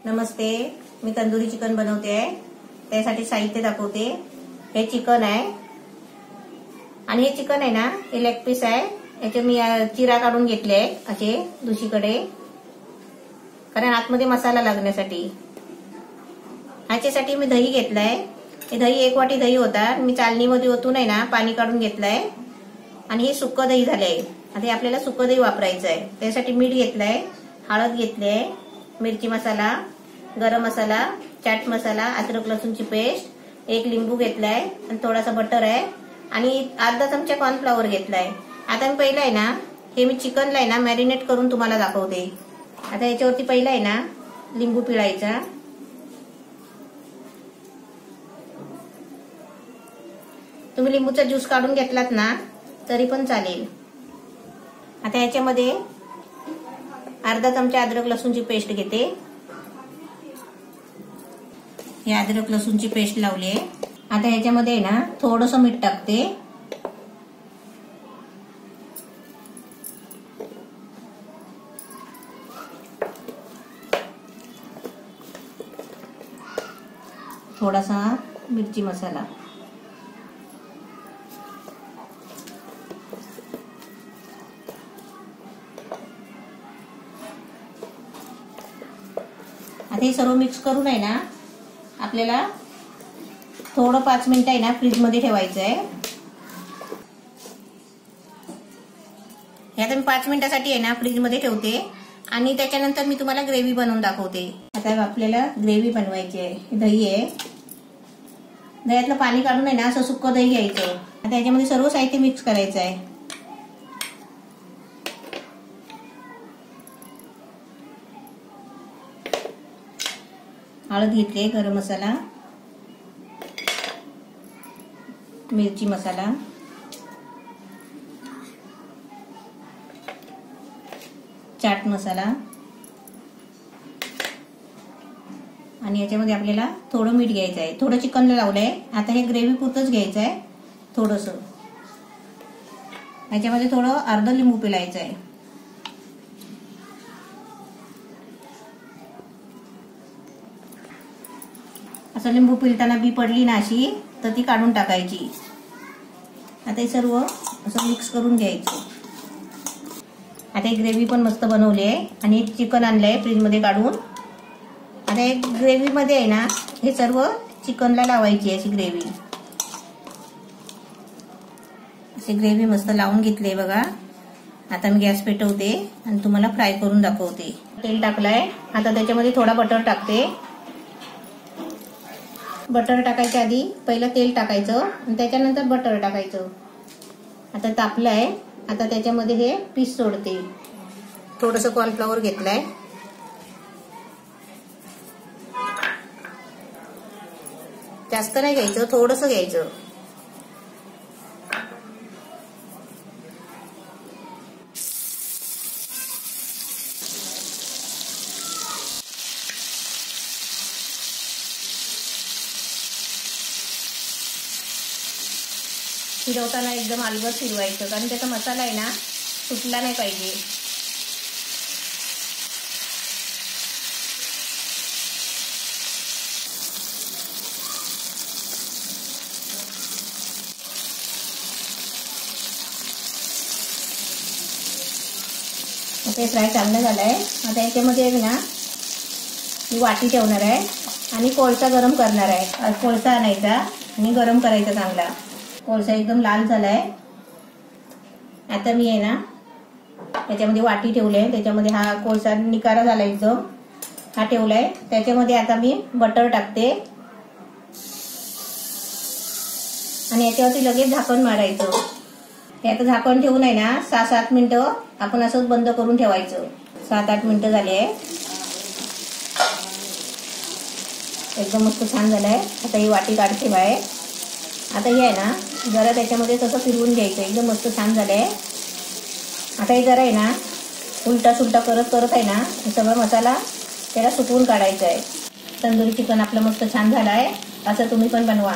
नमस्ते, मी tandoori chicken बनवते आहे। त्यासाठी साहित्य दाखवते। हे चिकन आहे आणि हे चिकन आहे ना, हे लेग पीस आहे। याचे मी चिरा काढून घेतले आहे असे दुसरीकडे, कारण आतमध्ये मसाला लागण्यासाठी। ह्याच्यासाठी मी दही घेतलाय। हे दही 1 वाटी दही होता, मी चालणीमध्ये ओतून आहे ना पाणी काढून घेतलंय आणि हे सुक्क दही झालंय। आता आपल्याला सुक्क दही वापरायचं आहे। त्यासाठी मीठ घेतलंय, हळद घेतली, मिरची मसाला, गरम मसाला, चाट मसाला, अद्रक लसूणची पेस्ट, 1 लिंबू घेतलाय आणि थोडासा बटर आहे आणि अर्धा चमचा कॉर्नफ्लॉवर घेतलाय। आता मी पहिला आहे ना, हे मी चिकनला आहे ना मॅरिनेट करून तुम्हाला दाखवते। आता याच्यावरती पहिला आहे ना लिंबू पिळायचा। तुम्ही लिंबूचा ज्यूस काढून घेतलात ना तरी पण चालेल। आता याच्यामध्ये अर्धा चमचा अद्रक लसूणची पेस्ट घेते। हे अद्रक लसूणची पेस्ट लावली आहे। आता ह्याच्यामध्ये आहे ना थोडंसं मीठ टाकते। थोडासा मिरची मसाला, आता हे सर्व मिक्स करून आहे ना आपल्याला थोडं 5 मिनिटं आहे ना फ्रीज मध्ये ठेवायचं आहे। हे आता मी 5 मिनिटासाठी आहे ना फ्रीज मध्ये ठेवते आणि त्याच्यानंतर मी तुम्हाला ग्रेव्ही बनवून दाखवते। आता आपल्याला ग्रेव्ही बनवायची आहे। दही आहे, दह्यातलं पाणी काढून आहे ना असं सुक्क दही घ्यायचं। आता याच्यामध्ये सर्व साहित्य मिक्स करायचं आहे। हळद घेतली, गरम मसाला, मिरची मसाला, चाट मसाला आणि याच्यामध्ये आपल्याला थोडं मीठ घ्यायचं आहे। थोडं चिकनला लावलंय। आता हे ग्रेव्ही पुरतच घ्यायचं आहे थोडंसं। याच्यामध्ये थोडं अर्ध लिंबू पिळायचं आहे। असं लिंबू पिळताना बी पडली ना अशी तर ती काढून टाकायची। आता हे सर्व असं मिक्स करून घ्यायचं। आता एक ग्रेव्ही पण मस्त बनवली आहे आणि एक चिकन आणलंय फ्रीज मध्ये काढून। आता एक ग्रेव्ही मध्ये आहे ना हे सर्व चिकनला लावायची अशी ग्रेव्ही। अशी ग्रेव्ही मस्त लावून घेतली बघा। आता मी गॅस पेटवते आणि तुम्हाला फ्राय करून दाखवते। तेल टाकलंय, आता त्याच्यामध्ये थोडा बटर टाकते। बटर टाकायच्या आधी पहिलं तेल टाकायचं आणि त्याच्यानंतर बटर टाकायचं। आता तापलंय, आता त्याच्यामध्ये हे पीस सोडते। थोडंसं कॉर्नफ्लॉवर घेतलंय, जास्त नाही घ्यायचं, थोडंसं घ्यायचं। फिरवताना एकदम अलगद फिरवायचं, कारण त्याचा मसाला आहे ना सुटला नाही पाहिजे। आता फ्राय चांगलं झालंय। आता याच्यामध्ये ना मी वाटी ठेवणार आहे आणि कोळसा गरम करणार आहे। कोळसा आणायचा आणि गरम करायचा चांगला। कोळसा एकदम लाल झालाय। आता मी आहे ना त्याच्यामध्ये वाटी ठेवले, त्याच्यामध्ये हा कोळसा निकारा झाला एकदम, हा ठेवलाय। त्याच्यामध्ये आता मी बटर टाकते आणि याच्यावरती लगेच झाकण मारायचं। हे आता झाकण ठेवून आहे ना 6-7 मिनिटं आपण असंच बंद करून ठेवायचं। 7-8 मिनिटं झाले, एकदम मस्त छान झालंय। आता ही वाटी काढते बाहेर। आता हे आहे ना जरा त्याच्यामध्ये तसं फिरवून घ्यायचं, एकदम मस्त छान झालंय। आता हे जरा आहे ना उलटा सुलटा करत करत आहे ना सगळा मसाला त्याला सुकवून काढायचा आहे। तंदुरी चिकन आपलं मस्त छान झालंय। असं तुम्ही पण बनवा।